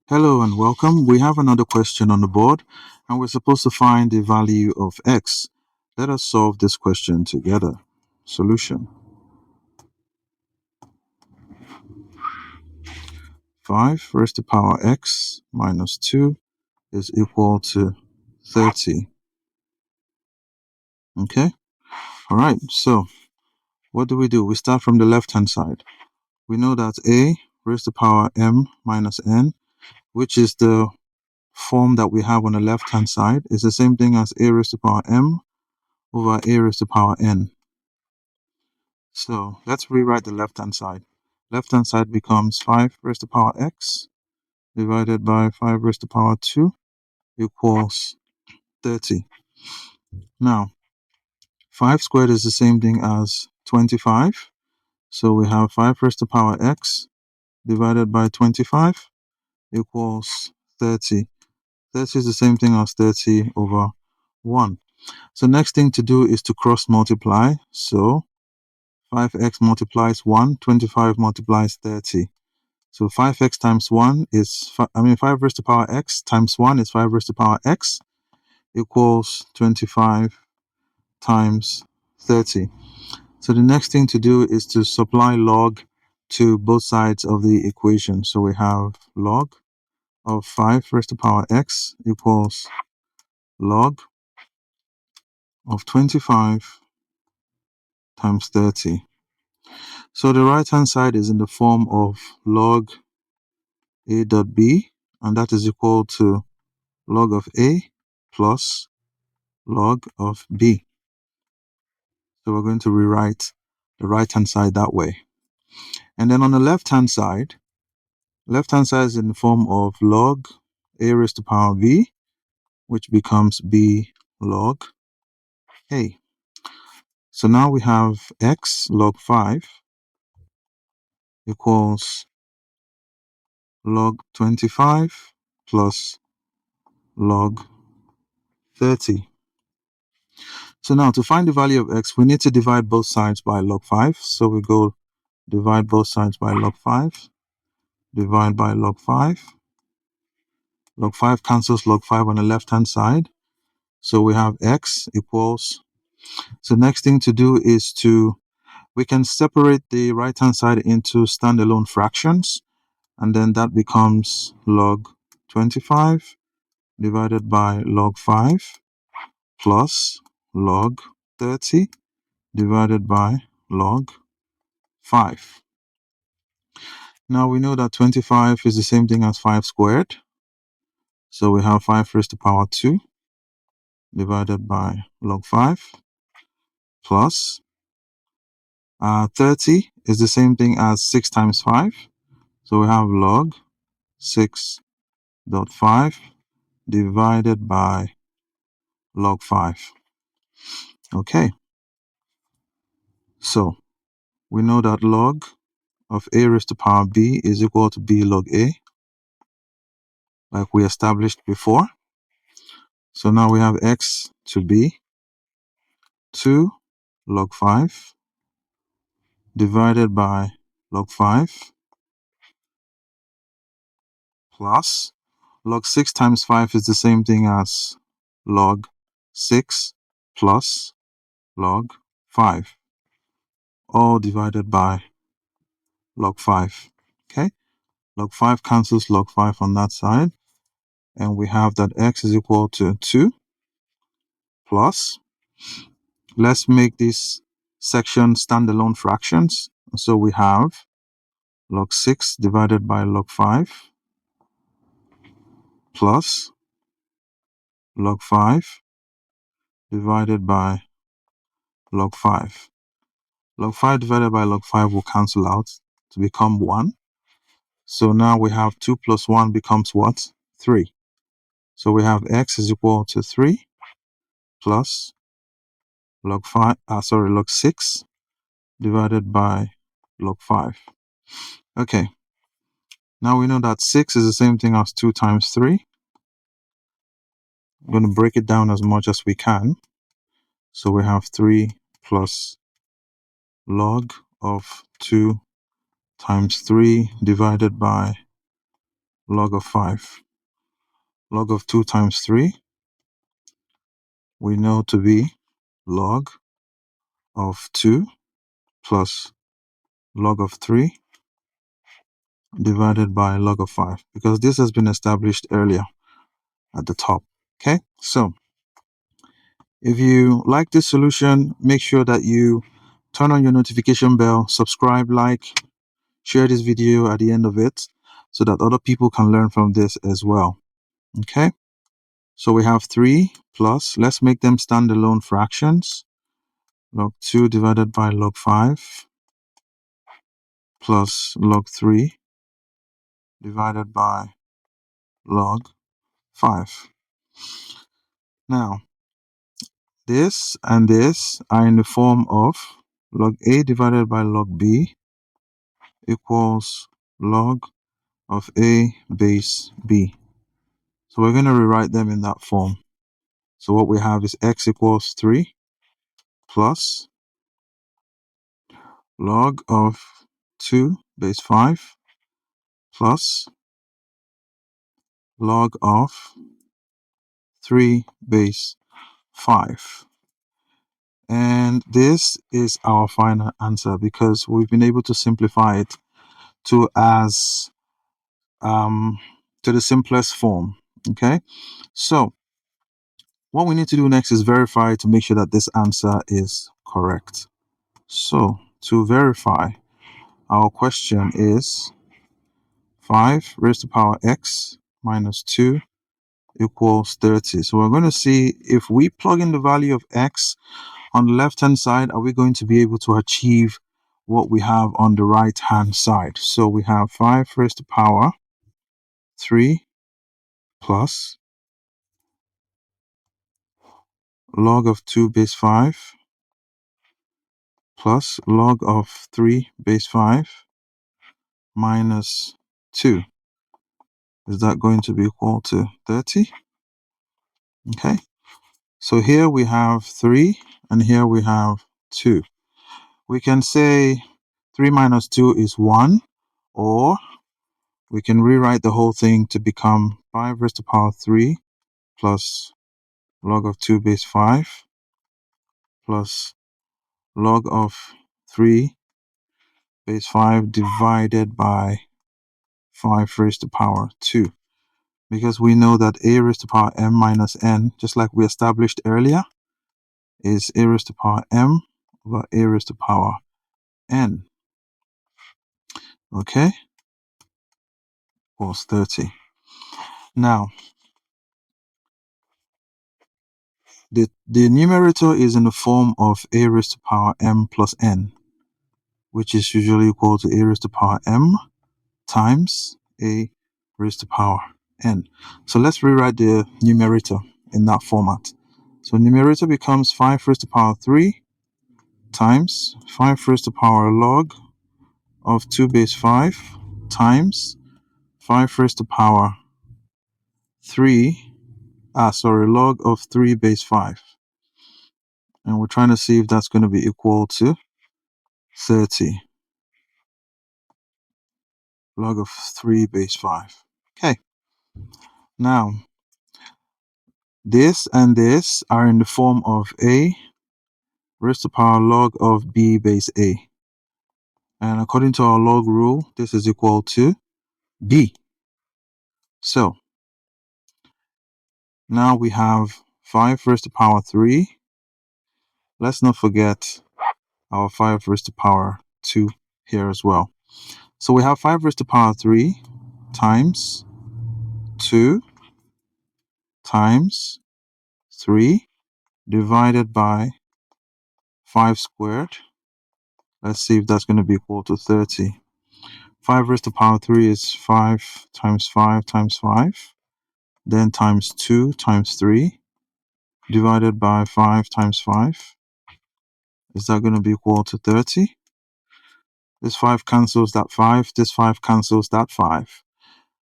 Hello and welcome. We have another question on the board and we're supposed to find the value of x. Let us solve this question together. Solution. 5 raised to the power x minus 2 is equal to 30. Okay? Alright, so what do? We start from the left-hand side. We know that a raised to the power m minus n, which is the form that we have on the left-hand side, is the same thing as a raised to the power m over a raised to the power n. So let's rewrite the left-hand side. Left-hand side becomes 5 raised to the power x divided by 5 raised to the power 2 equals 30. Now, 5 squared is the same thing as 25. So we have 5 raised to the power x divided by 25 equals 30. 30 is the same thing as 30 over 1. So next thing to do is to cross multiply. So 5x multiplies 1, 25 multiplies 30. So 5x times 1 is, 5 raised to the power x times 1 is 5 raised to the power x equals 25 times 30. So the next thing to do is to supply log to both sides of the equation. So we have log of 5 raised to the power x equals log of 25 times 30. So the right hand side is in the form of log a dot b, and that is equal to log of a plus log of b. So we're going to rewrite the right hand side that way. And then on the left hand side is in the form of log a raised to the power b, which becomes b log a. So now we have x log 5 equals log 25 plus log 30. So now to find the value of x, we need to divide both sides by log 5. So we go divide both sides by log 5, divide by log 5. Log 5 cancels log 5 on the left hand side. So we have x equals. So next thing to do is we can separate the right hand side into standalone fractions. And then that becomes log 25 divided by log 5 plus log 30 divided by log 5. Now we know that 25 is the same thing as 5 squared. So we have 5 raised to the power 2 divided by log 5 plus 30 is the same thing as 6 times 5. So we have log 6.5 divided by log 5. Okay. So we know that log of a raised to the power b is equal to b log a, like we established before. So now we have x to be 2 log 5 divided by log 5 plus log 6 times 5 is the same thing as log 6 plus log 5, all divided by log 5. Okay, log 5 cancels log 5 on that side, and we have that x is equal to 2 plus, let's make this section standalone fractions. So we have log 6 divided by log 5 plus log 5 divided by log 5. Log 5 divided by log 5 will cancel out to become 1. So now we have 2 plus 1 becomes what? 3. So we have x is equal to 3 plus log 6 divided by log 5. Okay. Now we know that 6 is the same thing as 2 times 3. I'm going to break it down as much as we can. So we have 3 plus log of 2 times 3 divided by log of 5. Log of 2 times 3, we know to be log of 2 plus log of 3 divided by log of 5, because this has been established earlier at the top. Okay, so if you like this solution, make sure that you turn on your notification bell, subscribe, like, share this video at the end of it so that other people can learn from this as well. Okay, so we have 3 plus, let's make them standalone fractions, log 2 divided by log 5 plus log 3 divided by log 5. Now, this and this are in the form of log A divided by log B equals log of A base B. So we're going to rewrite them in that form. So what we have is x equals 3 plus log of 2 base 5 plus log of 3 base 5. And this is our final answer because we've been able to simplify it to the simplest form. Okay, so what we need to do next is verify to make sure that this answer is correct. So to verify, our question is 5 raised to the power x minus 2 equals 30. So we're going to see if we plug in the value of x on the left hand side, are we going to be able to achieve what we have on the right hand side? So we have 5 raised to the power 3 plus log of 2 base 5 plus log of 3 base 5 minus 2. Is that going to be equal to 30? Okay, so here we have 3 and here we have 2. We can say 3 minus 2 is 1, or we can rewrite the whole thing to become 5 raised to the power 3 plus log of 2 base 5 plus log of 3 base 5 divided by 5 raised to the power 2. Because we know that a raised to the power m minus n, just like we established earlier, is a raised to the power m over a raised to the power n. Okay, equals 30. Now, the numerator is in the form of a raised to the power m plus n, which is usually equal to a raised to the power m times a raised to the power n. So let's rewrite the numerator in that format. So numerator becomes 5 raised to the power 3 times 5 raised to the power log of 2 base 5 times 5 raised to the power 3, log of 3 base 5. And we're trying to see if that's going to be equal to 30. Log of 3 base 5. Okay. Now, this and this are in the form of a raised to the power log of b base a. And according to our log rule, this is equal to b. So, now we have 5 raised to the power 3. Let's not forget our 5 raised to the power 2 here as well. So we have 5 raised to the power 3 times 2 times 3 divided by 5 squared. Let's see if that's going to be equal to 30. 5 raised to the power 3 is 5 times 5 times 5. Then times 2 times 3 divided by 5 times 5. Is that going to be equal to 30? This 5 cancels that 5. This 5 cancels that 5.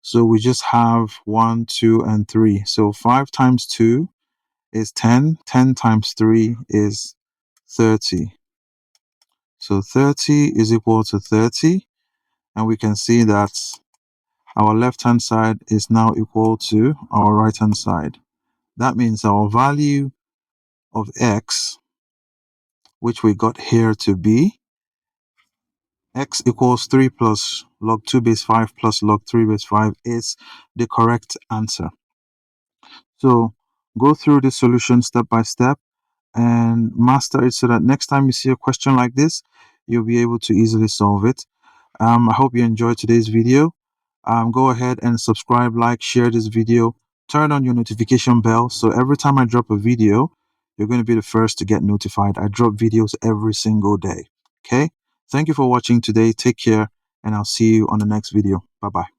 So we just have 1, 2, and 3. So 5 times 2 is 10. 10 times 3 is 30. So 30 is equal to 30. And we can see that our left-hand side is now equal to our right-hand side. That means our value of x, which we got here to be x equals 3 plus log 2 base 5 plus log 3 base 5 is the correct answer. So go through the solution step by step and master it so that next time you see a question like this, you'll be able to easily solve it. I hope you enjoyed today's video. Go ahead and subscribe, like, share this video, turn on your notification bell so every time I drop a video, you're going to be the first to get notified. I drop videos every single day. Okay? Thank you for watching today. Take care, and I'll see you on the next video. Bye-bye.